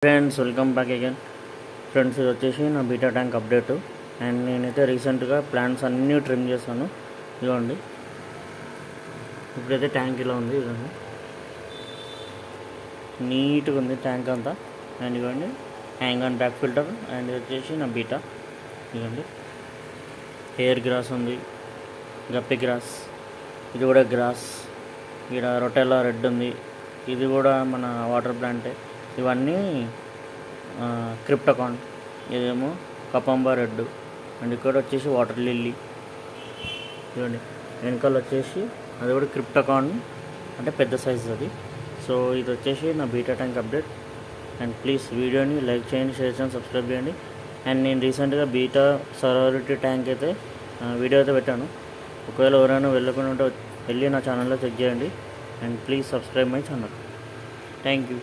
Friends welcome back again. Friends ఇది వచ్చేసి నా బీటా ట్యాంక్ అప్డేట్. అండ్ నేనైతే రీసెంట్గా ప్లాంట్స్ అన్నీ ట్రిమ్ చేశాను. ఇదిగోండి, ఇప్పుడైతే ట్యాంక్ ఇలా ఉంది. ఇదిగోండి, నీట్గా ఉంది ట్యాంక్ అంతా. అండ్ ఇదిగోండి hang on back filter. And ఇది వచ్చేసి నా బీటా. ఇదిగోండి హెయిర్ గ్రాస్ ఉంది, గప్పి గ్రాస్, ఇది కూడా గ్రాస్. ఇక్కడ రొటెల్లా రెడ్ ఉంది, ఇది కూడా మన వాటర్ ప్లాంటే. ఇవన్నీ క్రిప్టకాన్, ఇదేమో కపంబా రెడ్. అండ్ ఇక్కడ వచ్చేసి వాటర్ లిల్లీ. చూడండి వెనకాల వచ్చేసి అది కూడా క్రిప్టకాన్, అంటే పెద్ద సైజ్ అది. సో ఇది వచ్చేసి నా beta tank update. And please వీడియోని లైక్ చేయండి, షేర్ చేయండి, సబ్స్క్రైబ్ చేయండి. అండ్ నేను రీసెంట్గా బీటా సరారిటీ ట్యాంక్ అయితే వీడియో అయితే పెట్టాను. ఒకవేళ ఎవరైనా వెళ్ళకుండా ఉంటే వెళ్ళి నా ఛానల్లో చెక్ చేయండి. And please subscribe my channel. Thank you.